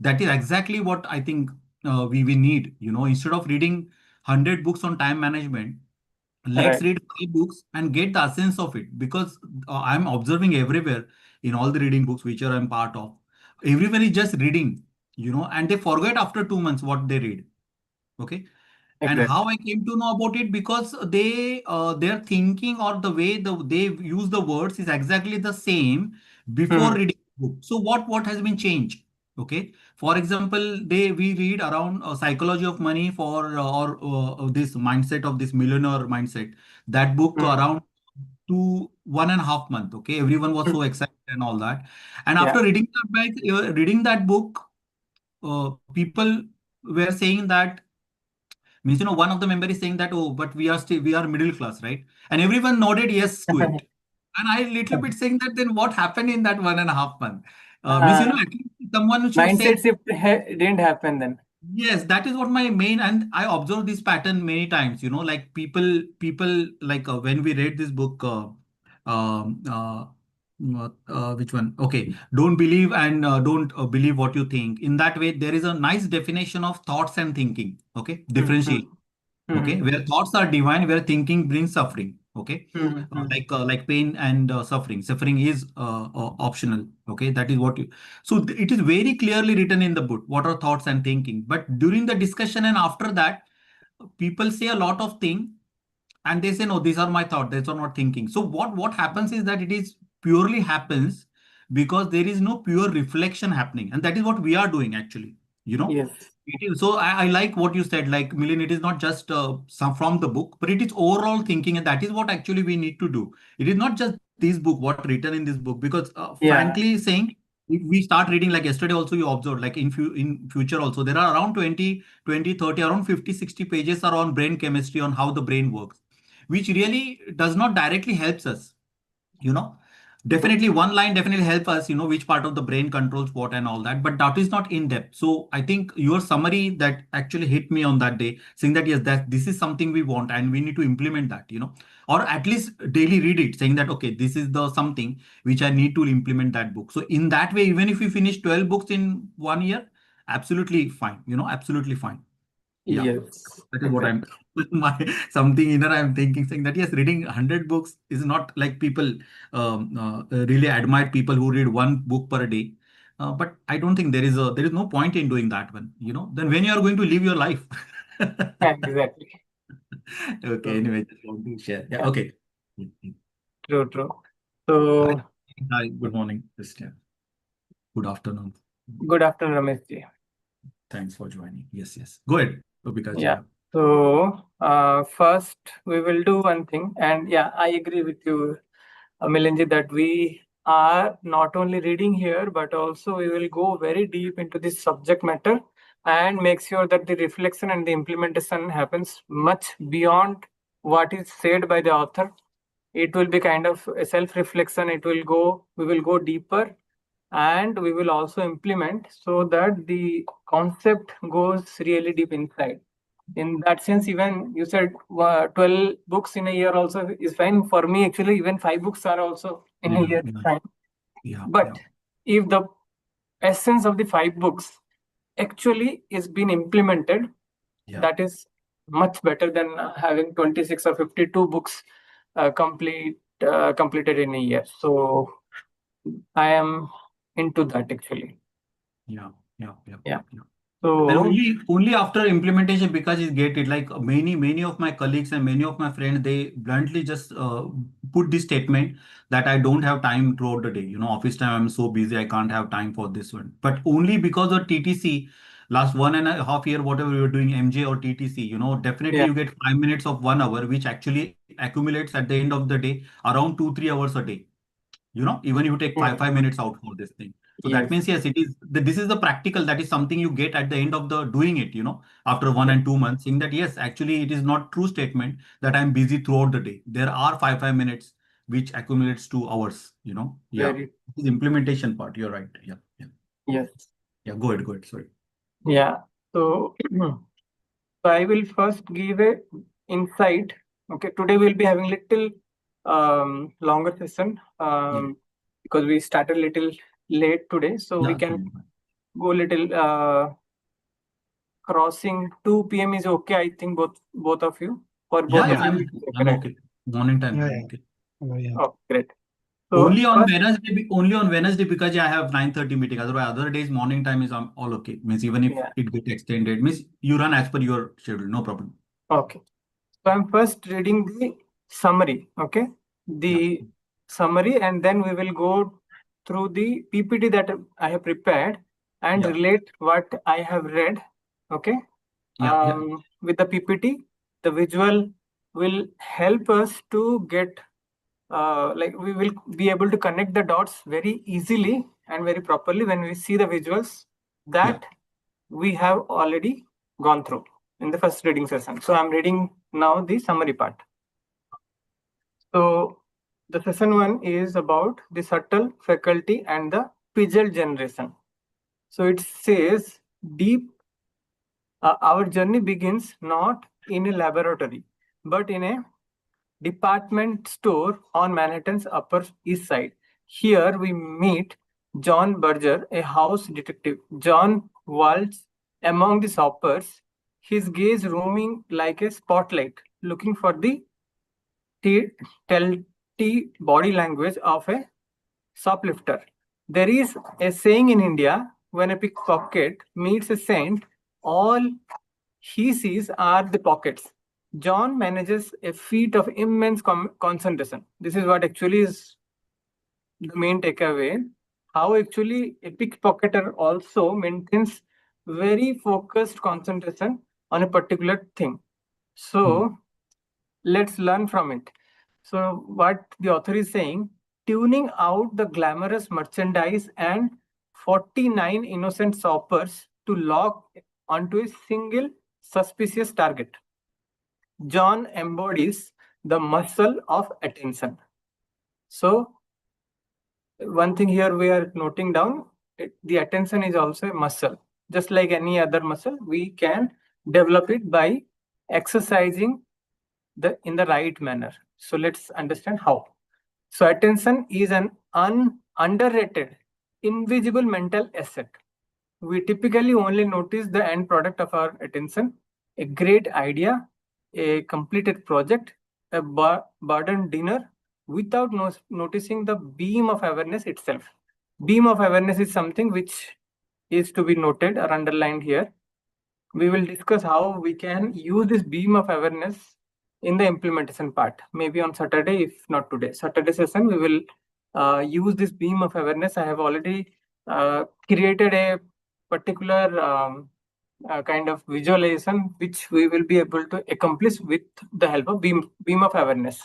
that is exactly what I think we need. Instead of reading 100 books on time management, let's Right. read 5 books and get the essence of it. Because I'm observing everywhere in all the reading books which I'm part of, everyone is just reading, and they forget after 2 months what they read. Okay. And how Exactly. I came to know about it, because their thinking, or the way they use the words, is exactly the same before Hmm. reading the book. So what has been changed? Okay. For example, we read around psychology of money, or this mindset of this millionaire mindset. That book Hmm. around 1.5 months. Okay, everyone was Hmm. so excited and all that. And Yeah. after reading that book, people were saying that, means, one of the member is saying that, oh, but we are middle class, right? And everyone nodded yes to it. And I little bit saying that, then what happened in that 1.5 month? Means, uh, at least someone should say, Mindset shift didn't happen then. yes, that is what my main, and I observed this pattern many times. Like people like, when we read this book, um, uh, which one? Okay, don't believe, and don't believe what you think. In that way, there is a nice definition of thoughts and thinking. Okay, Hmm. Hmm. differentiate. Okay, Hmm. where thoughts are divine, where thinking brings suffering. Okay. Hmm. Hmm. Like pain and suffering is optional. Okay, that is what you. So it is very clearly written in the book what are thoughts and thinking. But during the discussion and after that, people say a lot of things, and they say, no, these are my thoughts, these are not thinking. So what happens is that it is purely happens because there is no pure reflection happening, and that is what we are doing actually. you know Yes. it is. So I like what you said, like, Milian, it is not just some from the book, but it is overall thinking, and that is what actually we need to do. It is not just this book, what written in this book, because Yeah. frankly saying, if we start reading, like yesterday also you observed, like in future also, there are around 20, 30, around 50, 60 pages are on brain chemistry, on how the brain works, which really does not directly helps us. you know Definitely one line definitely help us, which part of the brain controls what and all that, but that is not in depth. So I think your summary that actually hit me on that day, saying that yes, that this is something we want and we need to implement that, or at least daily read it, saying that okay, this is the something which I need to implement that book. So in that way, even if you finish 12 books in 1 year, absolutely fine, absolutely fine. Yeah, Yes. that is what I'm Exactly. my something inner I'm thinking, saying that yes, reading 100 books is not like people really admire people who read one book per day. But I don't think there is no point in doing that one. Then when you are going to live your life. Exactly. Okay. So, Anyway, just want to share. Yeah. yeah. Okay. True. True. Hi. So, Hi. Good morning, Christian. Good afternoon. good afternoon, Ramesh ji. Thanks for joining. Yes. Yes. Go ahead, Obika ji. Yeah. Yeah. So, first we will do one thing, and yeah, I agree with you, Milinji, that we are not only reading here, but also we will go very deep into this subject matter and make sure that the reflection and the implementation happens much beyond what is said by the author. It will be kind of a self-reflection. We will go deeper, and we will also implement so that the concept goes really deep inside. In that sense, even you said 12 books in a year also is fine. For me, actually, even 5 books are also in a Yeah. year Yeah. fine. Yeah. Yeah. But if the essence of the 5 books actually is being implemented, Yeah. that is much better than having 26 or 52 books completed in a year. So I am into that actually. Yeah. Yeah. Yeah. Yeah. Yeah. And So only after implementation, because you get it, like many of my colleagues and many of my friends, they bluntly just put this statement that I don't have time throughout the day. Office time, I'm so busy, I can't have time for this one. But only because of TTC, last 1.5 year, whatever you're doing, MJ or TTC, definitely yeah, you get 5 minutes of 1 hour, which actually accumulates at the end of the day around 2, 3 hours a day. Even you take five mm, minutes out for this thing. So that yes, means, yes, it is this is the practical, that is something you get at the end of the doing it, after one yeah, and 2 months, saying that yes, actually it is not true statement that I'm busy throughout the day. There are five minutes which accumulates to hours. Yeah. very This is implementation part, you're right. Yeah. Yeah. yes, Yeah, go ahead, sorry. yeah. So so I will first give a insight. Okay, today we'll be having little longer session Yeah. because we started little late today, so we Yeah, can fine. go little crossing 2 p.m. is okay. I think both of you, for both Yeah, of yeah, you, Yeah. it's okay, I'm right? okay. Morning time, Yeah, I'm yeah. okay. Oh, yeah. Oh, great. So Only on first, Wednesday, only on Wednesday because I have 9:30 meeting. Otherwise, other days morning time is all okay. Means even if yeah, it get extended, means you run as per your schedule, no problem. okay. So I'm first reading the summary, okay? Yeah, The summary, and then we will go through the PPT that I have prepared and yeah, relate what I have read, okay? yeah, yeah, With the PPT, the visual will help us to get, like, we will be able to connect the dots very easily and very properly when we see the visuals yeah. that we have already gone through in the first reading session. So I'm reading now the summary part. So the session 1 is about the subtle faculty and the pigeon generation. So it says deep. Our journey begins not in a laboratory, but in a department store on Manhattan's Upper East Side. Here we meet John Berger, a house detective. John walks among the shoppers, his gaze roaming like a spotlight, looking for the stealthy body language of a shoplifter. There is a saying in India, when a pickpocket meets a saint, all he sees are the pockets. John manages a feat of immense concentration. This is what actually is the main takeaway. How actually a pickpocketer also maintains very focused concentration on a particular thing. Hmm. So let's learn from it. So what the author is saying, tuning out the glamorous merchandise and 49 innocent shoppers to lock onto a single suspicious target. John embodies the muscle of attention. So one thing here we are noting down, the attention is also a muscle. Just like any other muscle, we can develop it by exercising in the right manner. So let's understand how. So attention is an underrated, invisible mental asset. We typically only notice the end product of our attention, a great idea, a completed project, a burdened dinner, without noticing the beam of awareness itself. Beam of awareness is something which is to be noted or underlined here. We will discuss how we can use this beam of awareness in the implementation part, maybe on Saturday, if not today. Saturday session, we will use this beam of awareness. I have already created a particular kind of visualization which we will be able to accomplish with the help of beam of awareness.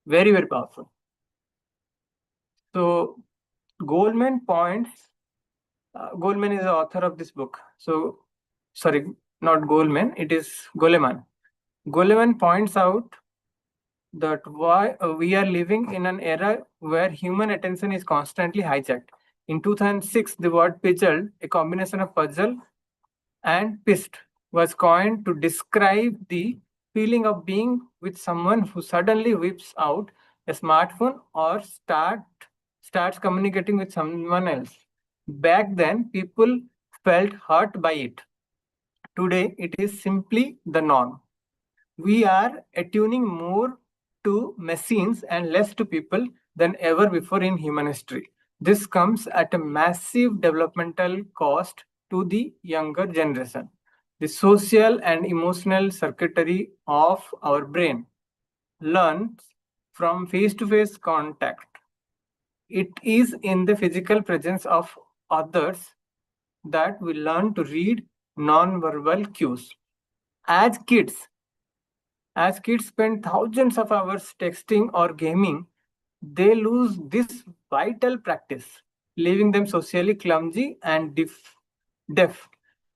Very, very powerful. So Goldman points, Goldman is the author of this book. So, sorry, not Goldman, it is Goleman. Goleman points out that why we are living in an era where human attention is constantly hijacked. In 2006, the word puzzle, a combination of puzzle and pissed, was coined to describe the feeling of being with someone who suddenly whips out a smartphone or starts communicating with someone else. Back then, people felt hurt by it. Today, it is simply the norm. We are attuning more to machines and less to people than ever before in human history. This comes at a massive developmental cost to the younger generation. The social and emotional circuitry of our brain learns from face to face contact. It is in the physical presence of others that we learn to read non-verbal cues. As kids, as kids spend thousands of hours texting or gaming, they lose this vital practice, leaving them socially clumsy and deaf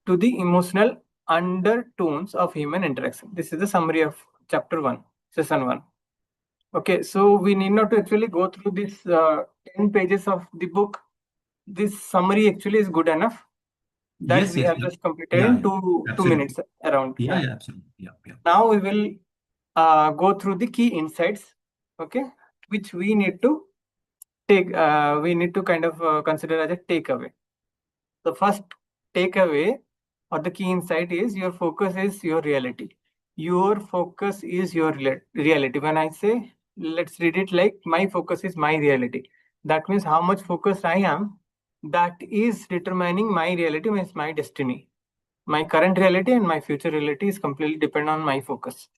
to the emotional undertones of human interaction. This is the summary of chapter 1, session 1. Okay, so we need not to actually go through this 10 pages of the book. This summary actually is good enough that Yes, we yes, have yeah, just completed yeah, in yeah. two Absolutely. minutes around. Yeah, Yeah. yeah, absolutely. Yeah, yeah. Now we will go through the key insights, okay, which we need to take. We need to kind of consider as a takeaway. The first takeaway or the key insight is your focus is your reality. Your focus is your reality. When I say, let's read it like my focus is my reality. That means how much focused I am, that is determining my reality, means my destiny. My current reality and my future reality is completely dependent on my focus.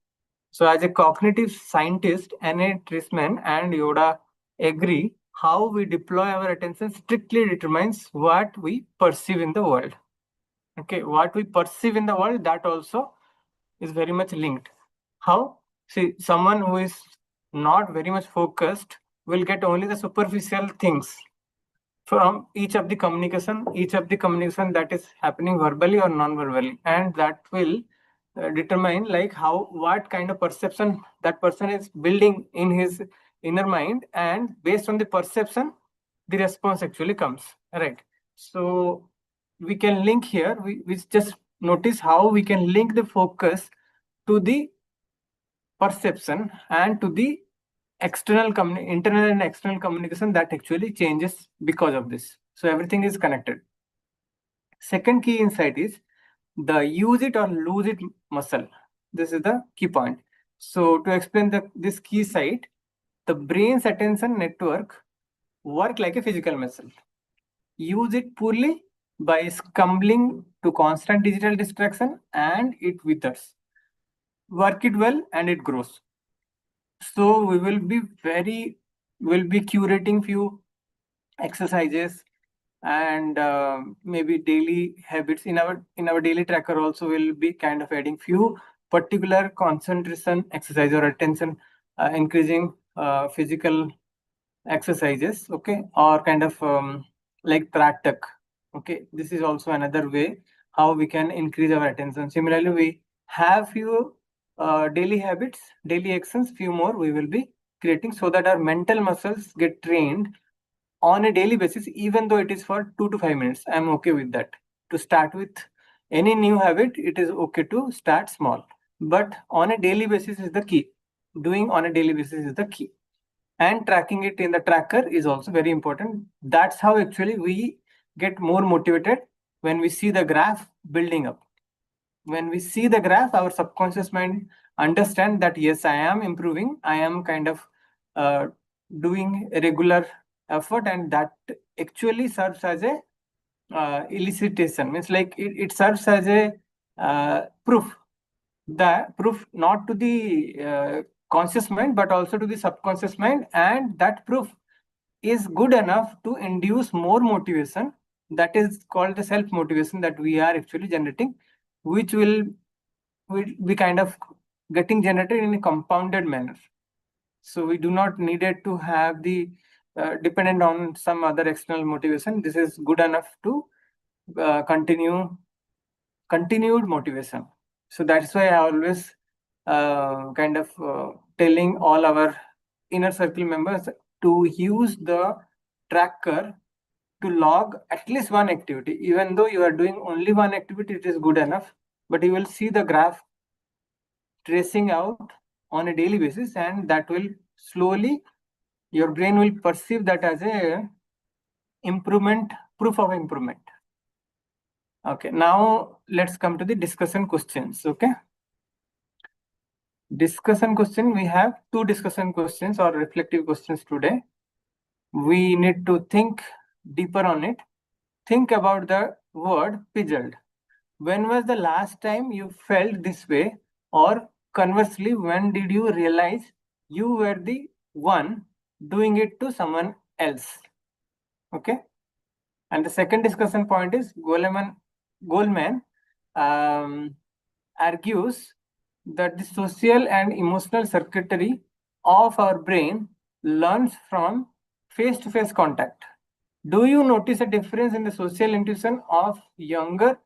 So, as a cognitive scientist, Anne Trisman and Yoda agree how we deploy our attention strictly determines what we perceive in the world. Okay, what we perceive in the world, that also is very much linked. How? See, someone who is not very much focused will get only the superficial things from each of the communication that is happening verbally or non-verbally, and that will determine like how what kind of perception that person is building in his inner mind, and based on the perception the response actually comes, right? So we can link here, we just notice how we can link the focus to the perception and to the internal and external communication that actually changes because of this. So everything is connected. Second key insight is the use it or lose it muscle. This is the key point. So to explain this key site, the brain's attention network work like a physical muscle. Use it poorly by stumbling to constant digital distraction and it withers. Work it well and it grows. So we will be curating few exercises and maybe daily habits in our daily tracker. Also will be kind of adding few particular concentration exercise or attention increasing physical exercises, okay, or kind of like pratak. Okay, this is also another way how we can increase our attention. Similarly, we have few daily habits, daily actions, few more we will be creating so that our mental muscles get trained on a daily basis, even though it is for 2 to 5 minutes. I'm okay with that. To start with any new habit, it is okay to start small, but on a daily basis is the key. Doing on a daily basis is the key, and tracking it in the tracker is also very important. That's how actually we get more motivated when we see the graph building up. When we see the graph, our subconscious mind understand that yes, I am improving, I am kind of uh, doing a regular effort, and that actually serves as a elicitation, means like it serves as a proof, the proof not to the conscious mind but also to the subconscious mind, and that proof is good enough to induce more motivation. That is called the self motivation that we are actually generating, which will be kind of getting generated in a compounded manner. So we do not need it to have the dependent on some other external motivation. This is good enough to continued motivation. So that's why I always kind of telling all our inner circle members to use the tracker to log at least one activity. Even though you are doing only one activity, it is good enough, but you will see the graph tracing out on a daily basis, and that will slowly, your brain will perceive that as a improvement, proof of improvement. Okay, now let's come to the discussion questions. Okay, discussion question, we have two discussion questions or reflective questions today. We need to think deeper on it. Think about the word pigeoned. When was the last time you felt this way? Or conversely, when did you realize you were the one doing it to someone else? Okay. And the second discussion point is Goldman argues that the social and emotional circuitry of our brain learns from face-to-face contact. Do you notice a difference in the social intuition of younger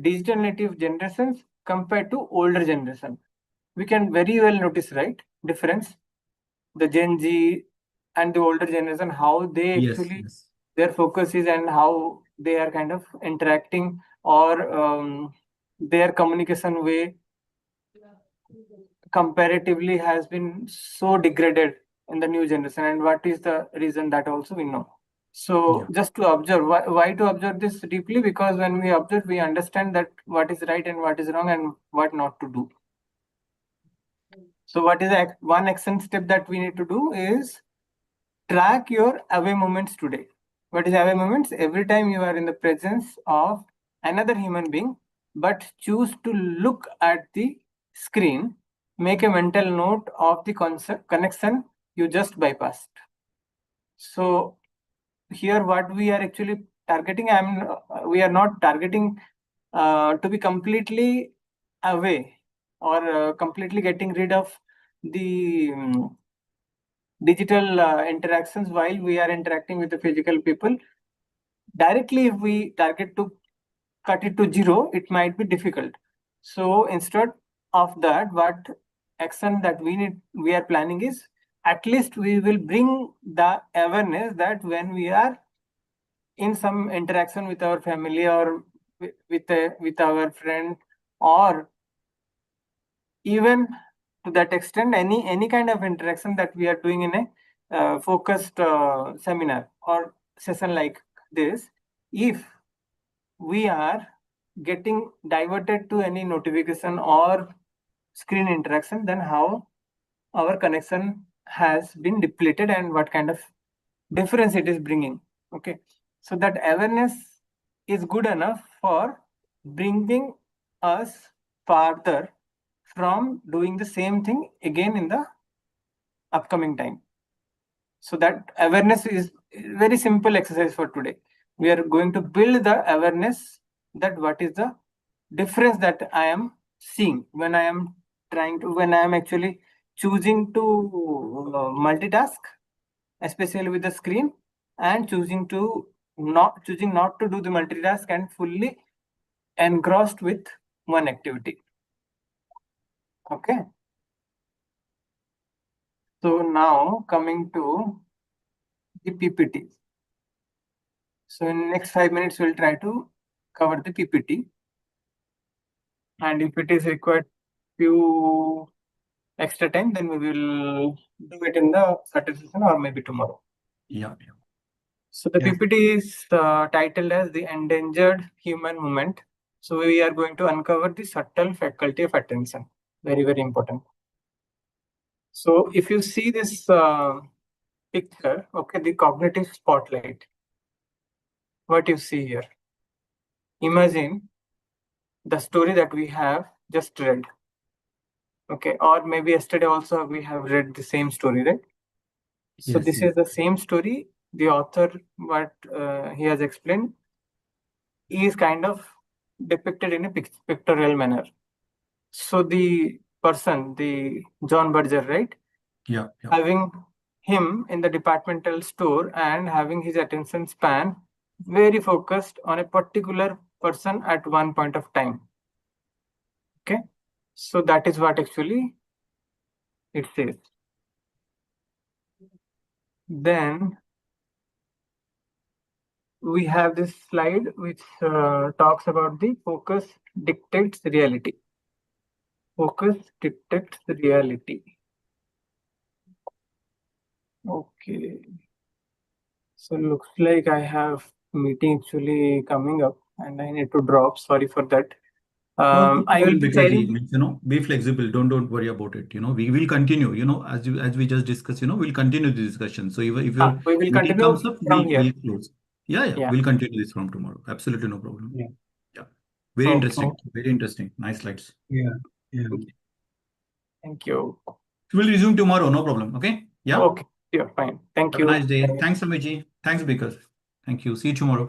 digital native generations compared to older generation? We can very well notice, right? Difference. The Gen Z and the older generation, how they Yes, actually yes. their focus is and how they are kind of interacting, or their communication way comparatively has been so degraded in the new generation, and what is the reason, that also we know. So Yeah. just to observe, why to observe this deeply? Because when we observe, we understand that what is right and what is wrong and what not to do. So what is the one action step that we need to do is track your away moments today. What is away moments? Every time you are in the presence of another human being, but choose to look at the screen, make a mental note of the connection you just bypassed. So here what we are actually targeting, we are not targeting to be completely away or completely getting rid of the digital interactions while we are interacting with the physical people. Directly, if we target to cut it to zero, it might be difficult. So instead of that, what action that we are planning is, at least we will bring the awareness that when we are in some interaction with our family or with our friend, or even to that extent, any kind of interaction that we are doing in a focused seminar or session like this, if we are getting diverted to any notification or screen interaction, then how our connection has been depleted and what kind of difference it is bringing. Okay, so that awareness is good enough for bringing us farther from doing the same thing again in the upcoming time. So that awareness is very simple exercise for today. We are going to build the awareness that what is the difference that I am seeing when I am when I am actually choosing to multitask, especially with the screen, and choosing not to do the multitask and fully engrossed with one activity. Okay. So now coming to the PPT. So in next 5 minutes, we'll try to cover the PPT. And if it is required few extra time, then we will do it in the Saturday session or maybe tomorrow. Yeah. So the PPT is titled as the endangered human movement. So we are going to uncover the subtle faculty of attention. Very, very important. So if you see this picture, okay, the cognitive spotlight, what you see here. Imagine the story that we have just read. Okay, or maybe yesterday also we have read the same story, right? So Yes, this yes. is the same story. The author, what he has explained, is kind of depicted in a pictorial manner. So the person, the John Berger, right? Yeah. Having him in the departmental store and having his attention span very focused on a particular person at one point of time. Okay, so that is what actually it says. Then we have this slide which talks about the focus dictates reality. Focus dictates reality. Okay. So looks like I have meeting actually coming up and I need to drop. Sorry for that. No I will problem, be Bikaji. sharing. Be flexible. Don't worry about it. We will continue. As we just discussed. We'll continue the discussion. So if your We will meeting continue comes up, from we'll here. close. Yeah. Yeah. We'll continue this from tomorrow. Absolutely no problem. Yeah. Yeah. Very Okay. interesting. Very interesting. Nice slides. Yeah. Thank you. We'll resume tomorrow. No problem. Okay. Yeah. Okay. Yeah. Fine. Thank Have a you. nice day. Thanks, Amiji. Thanks, Bikas. Thank you. See you tomorrow.